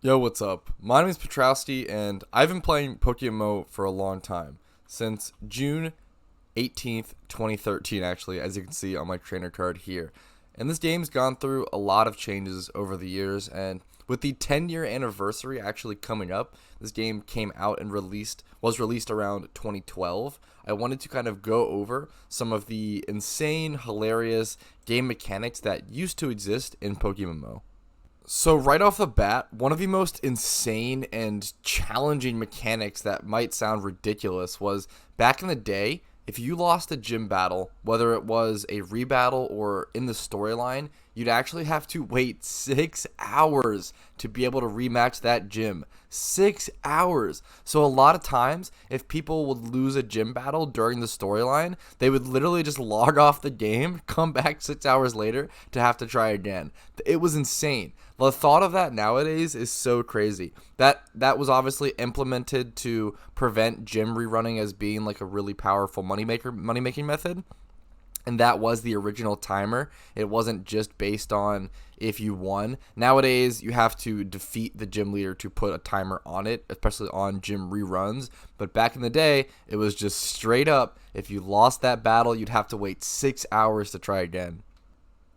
Yo, what's up? My name is Petrowski, and I've been playing PokeMMO for a long time. Since June 18th, 2013, actually, as you can see on my trainer card here. And this game's gone through a lot of changes over the years, and with the 10-year anniversary actually coming up, this game came out and was released around 2012. I wanted to kind of go over some of the insane, hilarious game mechanics that used to exist in PokeMMO. So right off the bat, one of the most insane and challenging mechanics that might sound ridiculous was back in the day, if you lost a gym battle, whether it was a rebattle or in the storyline, you'd actually have to wait 6 hours to be able to rematch that gym. 6 hours. So a lot of times, if people would lose a gym battle during the storyline, they would literally just log off the game, come back 6 hours later to have to try again. It was insane. The thought of that nowadays is so crazy. That was obviously implemented to prevent gym rerunning as being like a really powerful money making method. And that was the original timer. It wasn't just based on if you won. Nowadays, you have to defeat the gym leader to put a timer on it, especially on gym reruns. But back in the day, it was just straight up, if you lost that battle, you'd have to wait 6 hours to try again.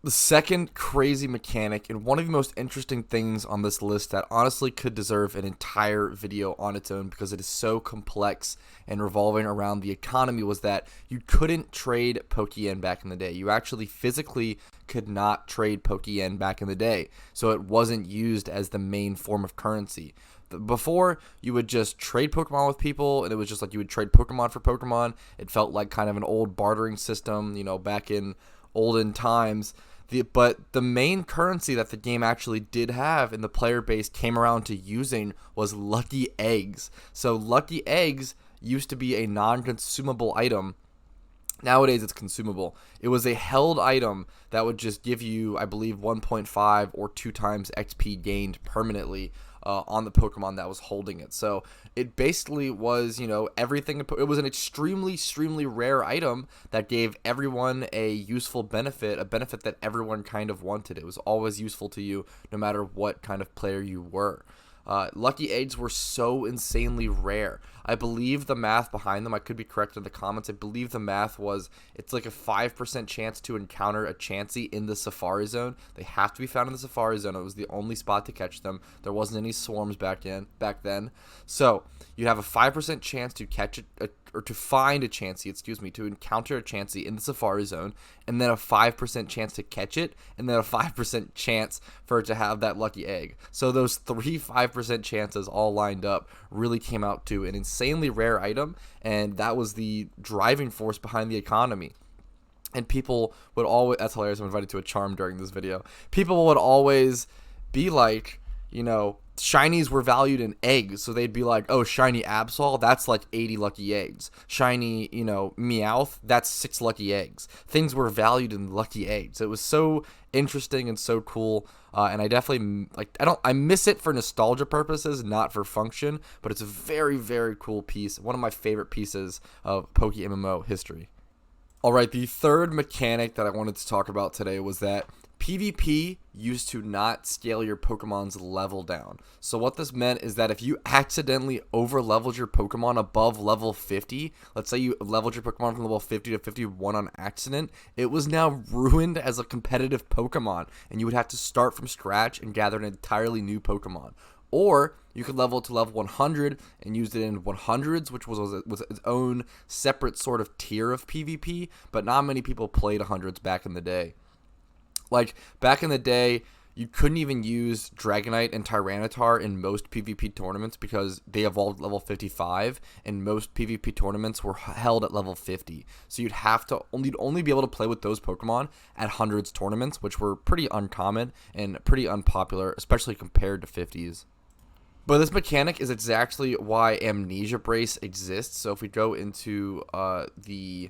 The second crazy mechanic, and one of the most interesting things on this list that honestly could deserve an entire video on its own because it is so complex and revolving around the economy, was that you couldn't trade Pokeyen back in the day. You actually physically could not trade Pokeyen back in the day, so it wasn't used as the main form of currency. Before, you would just trade Pokemon with people, and it was just like you would trade Pokemon for Pokemon. It felt like kind of an old bartering system, back in olden times. But the main currency that the game actually did have and the player base came around to using was lucky eggs. So lucky eggs used to be a non-consumable item. Nowadays it's consumable. It was a held item that would just give you, I believe, 1.5 or 2 times XP gained permanently on the Pokemon that was holding it. So it basically was, everything. It was an extremely rare item that gave everyone a useful benefit, a benefit that everyone kind of wanted. It was always useful to you, no matter what kind of player you were. Lucky eggs were so insanely rare. I believe the math behind them, I could be correct in the comments, I believe the math was it's like a 5% chance to encounter a Chansey in the Safari Zone. They have to be found in the Safari Zone. It was the only spot to catch them. There wasn't any swarms back then. So you have a 5% chance to catch it, or to find a Chansey, to encounter a Chansey in the Safari Zone, and then a 5% chance to catch it, and then a 5% chance for it to have that lucky egg. So those 5% chances all lined up really came out to an insanely rare item, and that was the driving force behind the economy. And people would always, that's hilarious, I'm invited to a charm during this video. People would always be like, shinies were valued in eggs, so they'd be like, oh, shiny Absol, that's like 80 lucky eggs. Shiny, Meowth, that's 6 lucky eggs. Things were valued in lucky eggs. It was so interesting and so cool, and I definitely, I miss it for nostalgia purposes, not for function, but it's a very cool piece, one of my favorite pieces of PokeMMO history. Alright, the third mechanic that I wanted to talk about today was that PvP used to not scale your Pokemon's level down. So what this meant is that if you accidentally over-leveled your Pokemon above level 50, let's say you leveled your Pokemon from level 50 to 51 on accident, it was now ruined as a competitive Pokemon, and you would have to start from scratch and gather an entirely new Pokemon. Or you could level it to level 100 and use it in 100s, which was its own separate sort of tier of PvP, but not many people played 100s back in the day. Like, back in the day, you couldn't even use Dragonite and Tyranitar in most PvP tournaments because they evolved at level 55, and most PvP tournaments were held at level 50. So you'd only be able to play with those Pokemon at 100s tournaments, which were pretty uncommon and pretty unpopular, especially compared to 50s. But this mechanic is exactly why Amnesia Brace exists. So if we go into the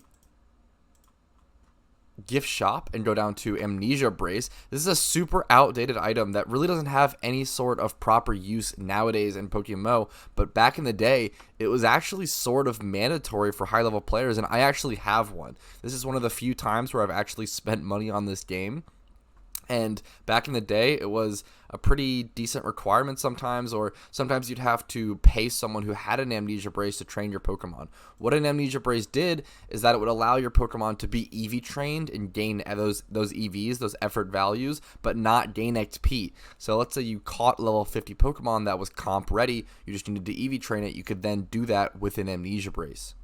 gift shop and go down to Amnesia Brace, this is a super outdated item that really doesn't have any sort of proper use nowadays in PokeMMO, but back in the day it was actually sort of mandatory for high level players, and I actually have one. This is one of the few times where I've actually spent money on this game. And back in the day, it was a pretty decent requirement sometimes, or sometimes you'd have to pay someone who had an amnesia brace to train your Pokemon. What an amnesia brace did is that it would allow your Pokemon to be EV trained and gain those EVs, those effort values, but not gain XP. So let's say you caught level 50 Pokemon that was comp ready, you just needed to EV train it, you could then do that with an amnesia brace.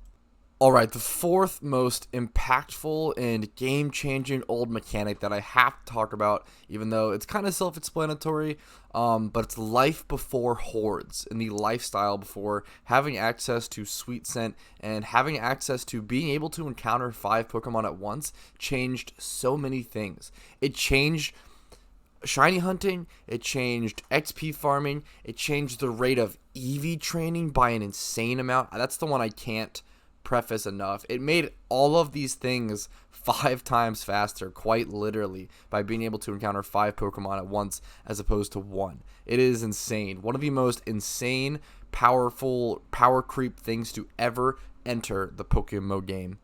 Alright, the fourth most impactful and game-changing old mechanic that I have to talk about, even though it's kind of self-explanatory, but it's life before hordes, and the lifestyle before having access to Sweet Scent and having access to being able to encounter 5 Pokemon at once changed so many things. It changed shiny hunting, it changed XP farming, it changed the rate of EV training by an insane amount. That's the one I can't preface enough. It made all of these things 5 times faster, quite literally, by being able to encounter 5 Pokemon at once as opposed to 1. It is insane. One of the most insane, powerful, power creep things to ever enter the PokeMMO game.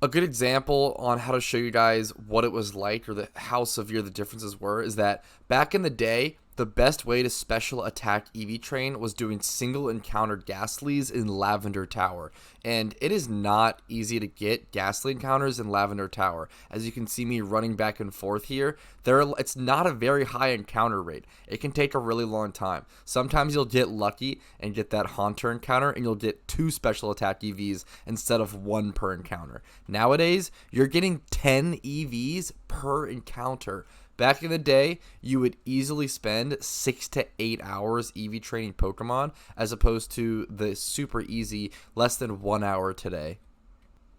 A good example on how to show you guys what it was like, or how severe the differences were, is that back in the day, the best way to special attack EV train was doing single encounter Ghastlies in Lavender Tower. And it is not easy to get Ghastly encounters in Lavender Tower. As you can see me running back and forth here, it's not a very high encounter rate. It can take a really long time. Sometimes you'll get lucky and get that Haunter encounter, and you'll get 2 special attack EVs instead of 1 per encounter. Nowadays, you're getting 10 EVs per encounter. Back in the day, you would easily spend 6 to 8 hours EV training Pokemon, as opposed to the super easy less than 1 hour today.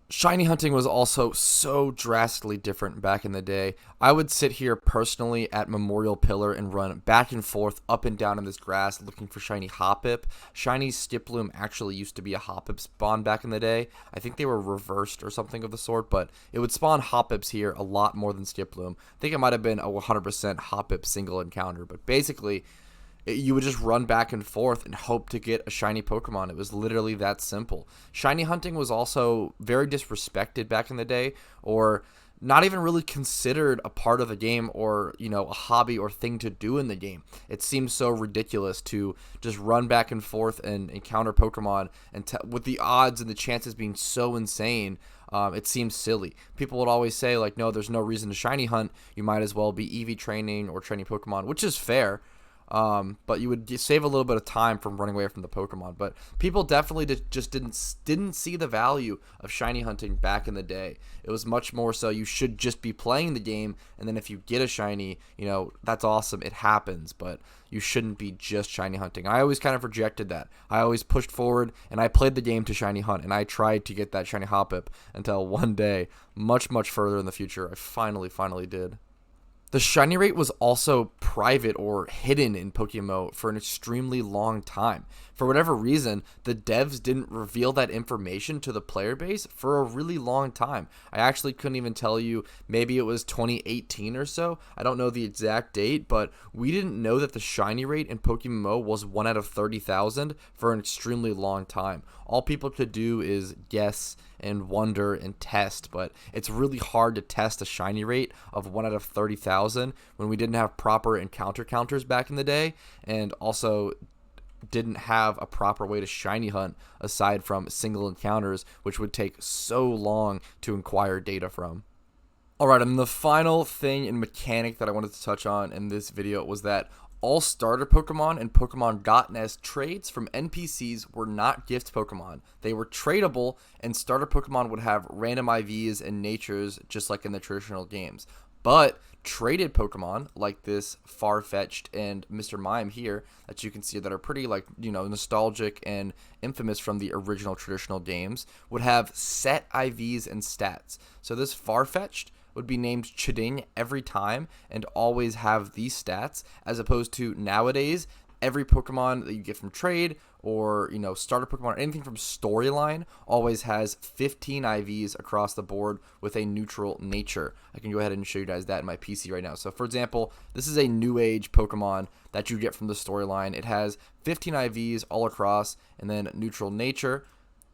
Shiny hunting was also so drastically different back in the day. I would sit here personally at Memorial Pillar and run back and forth, up and down in this grass, looking for shiny Hoppip. Shiny Skiploom actually used to be a Hoppip spawn back in the day. I think they were reversed or something of the sort, but it would spawn Hoppips here a lot more than Skiploom. I think it might have been a 100% Hoppip single encounter, but basically, you would just run back and forth and hope to get a shiny Pokemon. It was literally that simple. Shiny hunting was also very disrespected back in the day, or not even really considered a part of the game, or, you know, a hobby or thing to do in the game. It seems so ridiculous to just run back and forth and encounter Pokemon, and with the odds and the chances being so insane. It seems silly. People would always say, like, no, there's no reason to shiny hunt. You might as well be EV training or training Pokemon, which is fair. But you would save a little bit of time from running away from the Pokemon. But people definitely just didn't see the value of shiny hunting back in the day. It was much more so you should just be playing the game, and then if you get a shiny, you know, that's awesome, it happens, but you shouldn't be just shiny hunting. I always kind of rejected that. I always pushed forward, and I played the game to shiny hunt, and I tried to get that shiny Hoppip until one day, much further in the future, I finally did. The shiny rate was also private or hidden in PokeMMO for an extremely long time. For whatever reason, the devs didn't reveal that information to the player base for a really long time. I actually couldn't even tell you, maybe it was 2018 or so. I don't know the exact date, but we didn't know that the shiny rate in PokeMMO was 1 out of 30,000 for an extremely long time. All people could do is guess and wonder and test, but it's really hard to test a shiny rate of 1 out of 30,000 when we didn't have proper encounter counters back in the day, and also didn't have a proper way to shiny hunt aside from single encounters, which would take so long to acquire data from. Alright, and the final thing and mechanic that I wanted to touch on in this video was that all starter Pokemon and Pokemon gotten as trades from NPCs were not gift Pokemon. They were tradable, and starter Pokemon would have random IVs and natures just like in the traditional games. But traded Pokemon, like this Farfetch'd and Mr. Mime here, that you can see that are pretty, like, you know, nostalgic and infamous from the original traditional games, would have set IVs and stats. So this Farfetch'd would be named Chiding every time and always have these stats, as opposed to nowadays, every Pokemon that you get from trade or, you know, starter Pokemon or anything from storyline always has 15 IVs across the board with a neutral nature. I can go ahead and show you guys that in my PC right now. So for example, this is a new age Pokemon that you get from the storyline. It has 15 IVs all across and then neutral nature.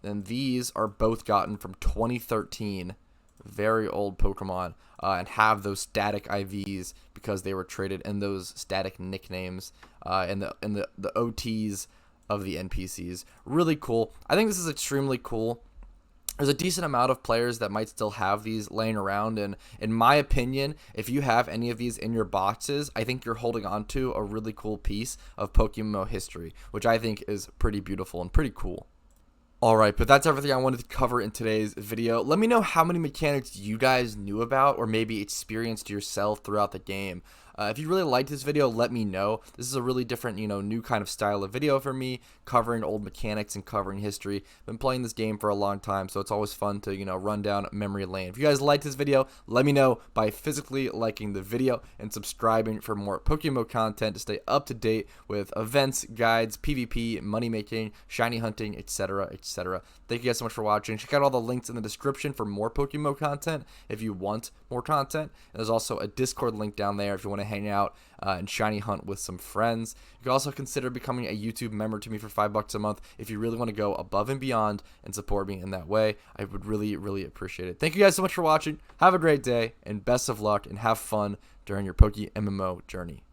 And these are both gotten from 2013. Very old Pokemon. and have those static IVs because they were traded, and those static nicknames and the OTs of the NPCs. Really cool. I think this is extremely cool. There's a decent amount of players that might still have these laying around, and in my opinion, if you have any of these in your boxes, I think you're holding on to a really cool piece of PokeMMO history, which I think is pretty beautiful and pretty cool. Alright, but that's everything I wanted to cover in today's video. Let me know how many mechanics you guys knew about or maybe experienced yourself throughout the game. If you really liked this video, let me know. This is a really different, new kind of style of video for me, covering old mechanics and covering history. Been playing this game for a long time, so it's always fun to, run down memory lane. If you guys liked this video, let me know by physically liking the video and subscribing for more PokeMMO content to stay up to date with events, guides, PvP, money making, shiny hunting, etc., etc. Thank you guys so much for watching. Check out all the links in the description for more PokeMMO content if you want more content. And there's also a Discord link down there if you want to hang out and shiny hunt with some friends. You can also consider becoming a YouTube member to me for $5 a month if you really want to go above and beyond and support me in that way. I would really, really appreciate it. Thank you guys so much for watching. Have a great day and best of luck and have fun during your PokeMMO journey.